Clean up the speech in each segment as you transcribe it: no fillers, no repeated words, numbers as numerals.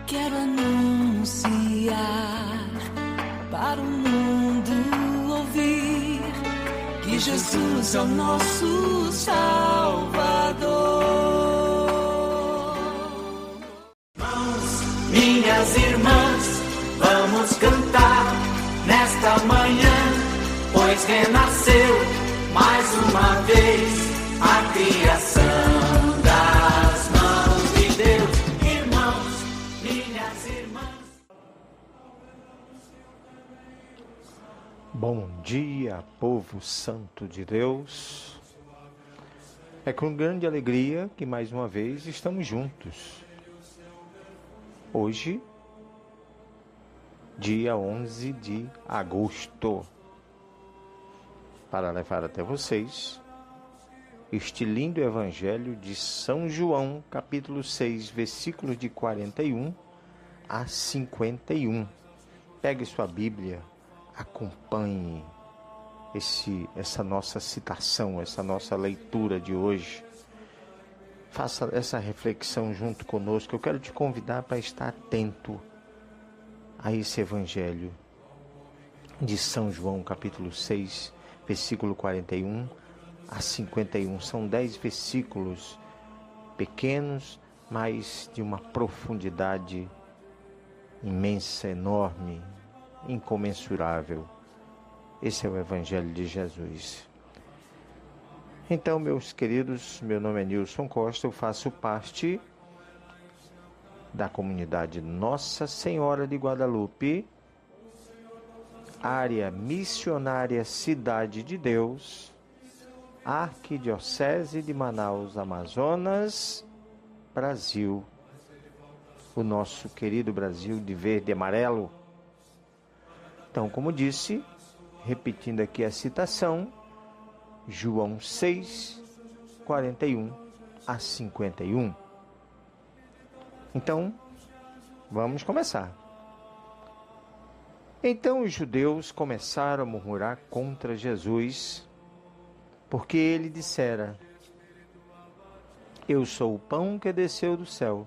Quero anunciar para o mundo ouvir que Jesus é o nosso Salvador. Minhas irmãs, vamos cantar nesta manhã, pois renasceu mais uma vez a criação das mãos de Deus. Irmãos, minhas irmãs. Bom dia, povo santo de Deus. É com grande alegria que mais uma vez estamos juntos. Hoje, dia 11 de agosto, para levar até vocês este lindo evangelho de São João, capítulo 6, versículos de 41 a 51. Pegue sua Bíblia, acompanhe essa nossa citação, essa nossa leitura de hoje. Faça essa reflexão junto conosco. Eu quero te convidar para estar atento a esse evangelho de São João, capítulo 6, versículo 41 a 51. São 10 versículos pequenos, mas de uma profundidade imensa, enorme, incomensurável. Esse é o evangelho de Jesus. Então, meus queridos, meu nome é Nilson Costa, eu faço parte da comunidade Nossa Senhora de Guadalupe, área missionária Cidade de Deus, Arquidiocese de Manaus, Amazonas, Brasil. O nosso querido Brasil de verde e amarelo. Então, como disse, repetindo aqui a citação, João 6, 41 a 51. Então, vamos começar. Então os judeus começaram a murmurar contra Jesus, porque ele dissera: Eu sou o pão que desceu do céu.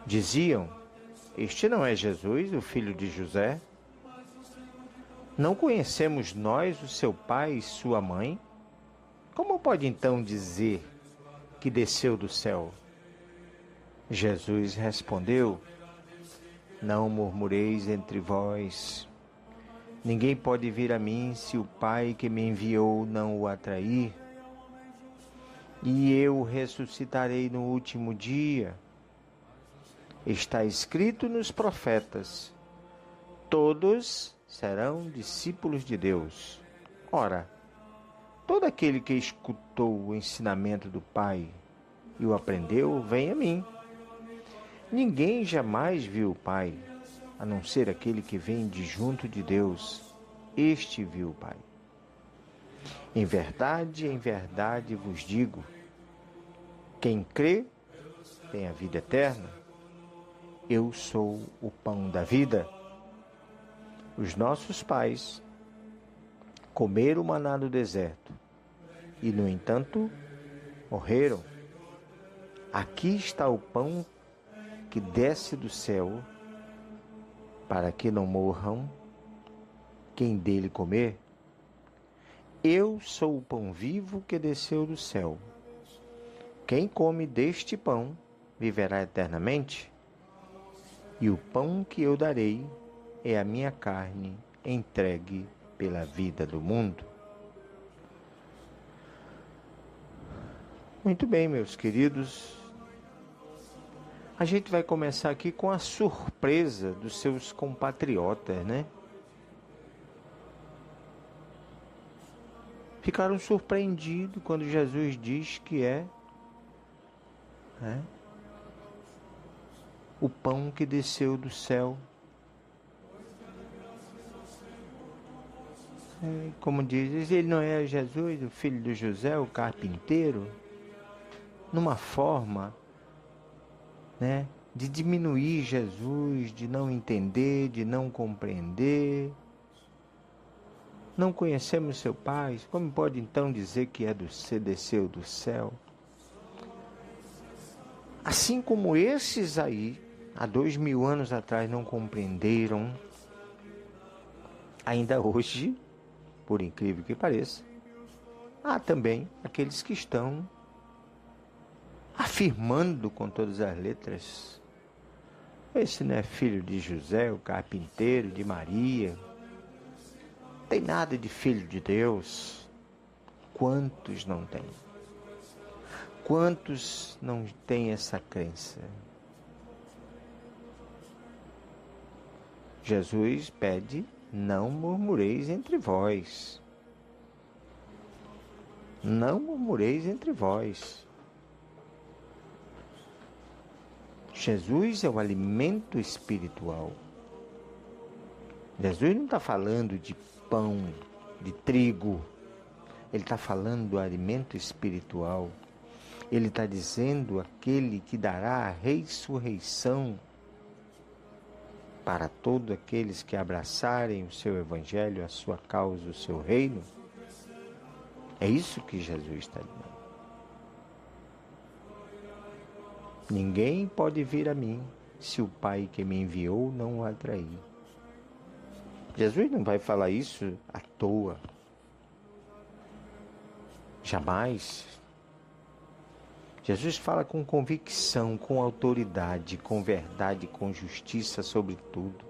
Diziam: Este não é Jesus, o filho de José? Não conhecemos nós o seu pai e sua mãe? Como pode então dizer que desceu do céu? Jesus respondeu: Não murmureis entre vós. Ninguém pode vir a mim se o Pai que me enviou não o atrair. E eu o ressuscitarei no último dia. Está escrito nos profetas: todos serão discípulos de Deus. Ora, todo aquele que escutou o ensinamento do Pai e o aprendeu, vem a mim. Ninguém jamais viu o Pai, a não ser aquele que vem de junto de Deus. Este viu o Pai. Em verdade vos digo, quem crê tem a vida eterna. Eu sou o pão da vida. Os nossos pais comeram o maná do deserto e, no entanto, morreram. Aqui está o pão que desce do céu, para que não morram quem dele comer. Eu sou o pão vivo que desceu do céu. Quem come deste pão viverá eternamente, e o pão que eu darei é a minha carne entregue pela vida do mundo. Muito bem, meus queridos. A gente vai começar aqui com a surpresa dos seus compatriotas, né? Ficaram surpreendidos quando Jesus diz que é o pão que desceu do céu. Como diz, ele não é Jesus, o filho de José, o carpinteiro? Numa forma, de diminuir Jesus, de não entender, de não compreender. Não conhecemos seu Pai, como pode então dizer que desceu do céu? Assim como esses aí há 2000 anos atrás não compreenderam, ainda hoje, por incrível que pareça, há também aqueles que estão afirmando com todas as letras: esse não é filho de José, o carpinteiro, de Maria, não tem nada de filho de Deus. Quantos não têm? Quantos não têm essa crença? Jesus pede: não murmureis entre vós. Não murmureis entre vós. Jesus é o alimento espiritual. Jesus não está falando de pão, de trigo. Ele está falando do alimento espiritual. Ele está dizendo aquele que dará a ressurreição para todos aqueles que abraçarem o seu evangelho, a sua causa, o seu reino. É isso que Jesus está dizendo. Ninguém pode vir a mim se o Pai que me enviou não o atrair. Jesus não vai falar isso à toa. Jamais. Jesus fala com convicção, com autoridade, com verdade, com justiça sobre tudo.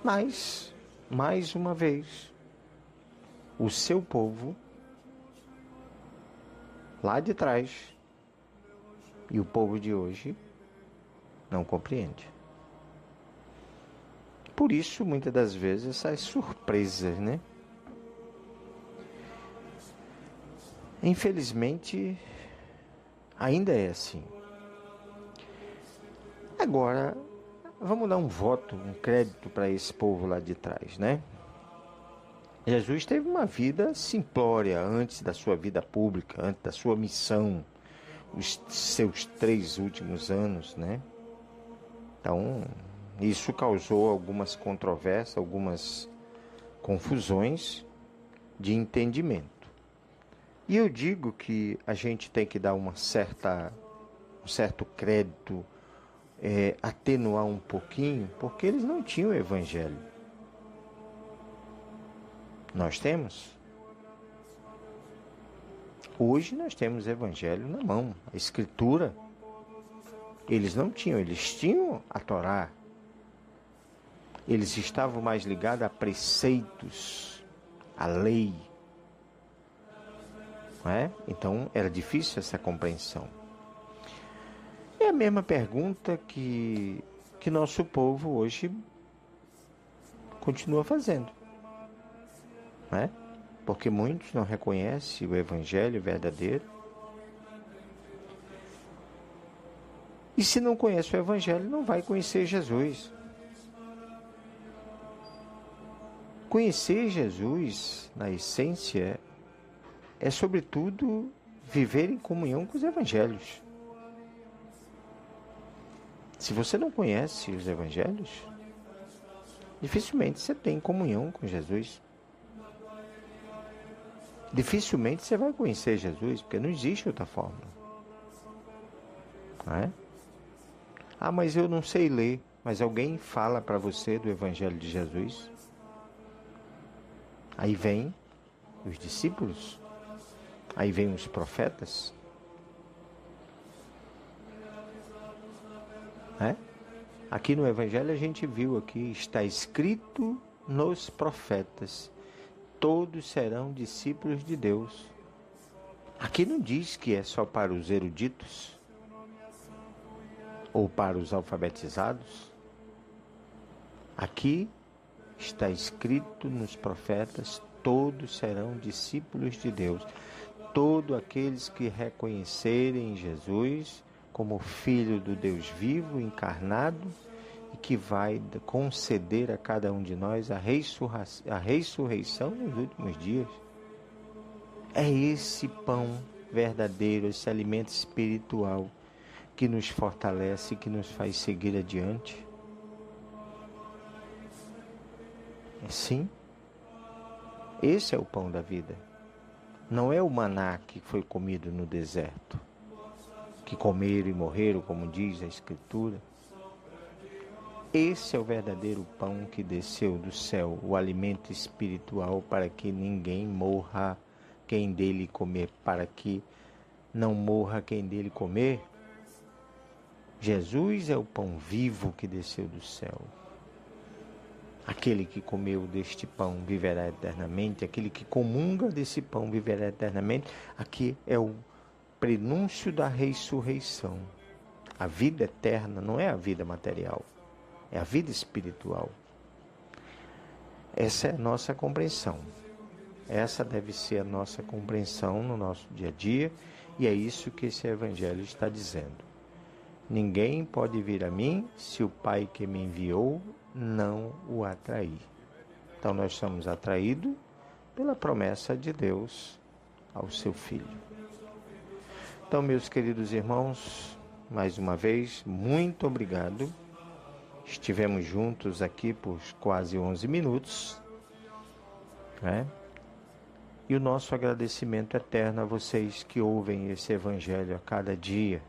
Mas, mais uma vez, o seu povo, lá de trás, e o povo de hoje, não compreende. Por isso, muitas das vezes, essas surpresas, né? Infelizmente, ainda é assim. Agora, vamos dar um voto, um crédito para esse povo lá de trás, né? Jesus teve uma vida simplória antes da sua vida pública, antes da sua missão, os seus 3 últimos anos, né? Então, isso causou algumas controvérsias, algumas confusões de entendimento. E eu digo que a gente tem que dar um certo crédito, atenuar um pouquinho, porque eles não tinham o evangelho. Nós temos. Hoje nós temos o evangelho na mão, a escritura. Eles não tinham, eles tinham a Torá. Eles estavam mais ligados a preceitos, à lei. Não é? Então era difícil essa compreensão. É a mesma pergunta que nosso povo hoje continua fazendo. Não é? Porque muitos não reconhecem o evangelho verdadeiro. E se não conhece o evangelho, não vai conhecer Jesus. Conhecer Jesus, na essência, é sobretudo viver em comunhão com os evangelhos. Se você não conhece os evangelhos, dificilmente você tem comunhão com Jesus. Dificilmente você vai conhecer Jesus, porque não existe outra forma. Não é? Ah, mas eu não sei ler. Mas alguém fala para você do evangelho de Jesus? Aí vem os discípulos. Aí vem os profetas. É? Aqui no Evangelho a gente viu aqui, está escrito nos profetas: todos serão discípulos de Deus. Aqui não diz que é só para os eruditos ou para os alfabetizados. Aqui está escrito nos profetas: todos serão discípulos de Deus. Todos aqueles que reconhecerem Jesus como Filho do Deus vivo, encarnado, e que vai conceder a cada um de nós a ressurreição nos últimos dias. É esse pão verdadeiro, esse alimento espiritual que nos fortalece e que nos faz seguir adiante. Sim, esse é o pão da vida. Não é o maná que foi comido no deserto. que comeram e morreram, como diz a Escritura. Esse é o verdadeiro pão que desceu do céu, o alimento espiritual, para que ninguém morra quem dele comer, para que não morra quem dele comer. Jesus é o pão vivo que desceu do céu. Aquele que comeu deste pão viverá eternamente, aquele que comunga desse pão viverá eternamente. Aqui é o prenúncio da ressurreição. A vida eterna não é a vida material, é a vida espiritual. Essa é a nossa compreensão. Essa deve ser a nossa compreensão no nosso dia a dia, e é isso que esse Evangelho está dizendo. Ninguém pode vir a mim se o Pai que me enviou não o atrair. Então nós somos atraídos pela promessa de Deus ao seu Filho. Então, meus queridos irmãos, mais uma vez, muito obrigado. Estivemos juntos aqui por quase 11 minutos, né? E o nosso agradecimento eterno a vocês que ouvem esse Evangelho a cada dia.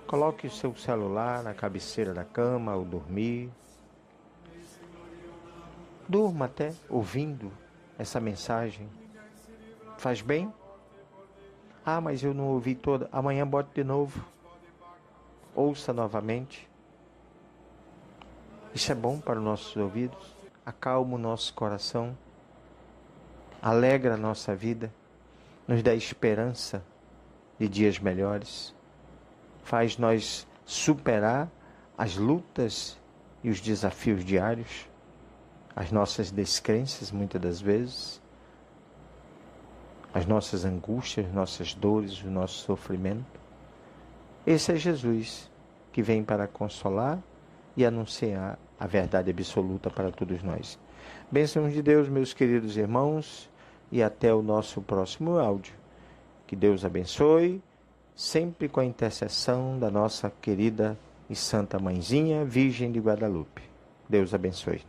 Coloque o seu celular na cabeceira da cama ao dormir. Durma até ouvindo essa mensagem. Faz bem? Ah, mas eu não ouvi toda. Amanhã bote de novo. Ouça novamente. Isso é bom para os nossos ouvidos. Acalma o nosso coração. Alegra a nossa vida. Nos dá esperança de dias melhores. Faz nós superar as lutas e os desafios diários, as nossas descrenças muitas das vezes, as nossas angústias, nossas dores, o nosso sofrimento. Esse é Jesus que vem para consolar e anunciar a verdade absoluta para todos nós. Bênçãos de Deus, meus queridos irmãos, e até o nosso próximo áudio. Que Deus abençoe, sempre com a intercessão da nossa querida e santa mãezinha, Virgem de Guadalupe. Deus abençoe.